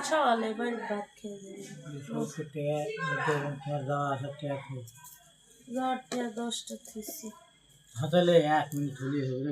সকালে বাড়ির ভাত খেয়ে যাই। তোমার যাওয়া আসার টাকা জ্বর 10টা থুইছি। হাতালে 1 মিনিট হলেই হবে।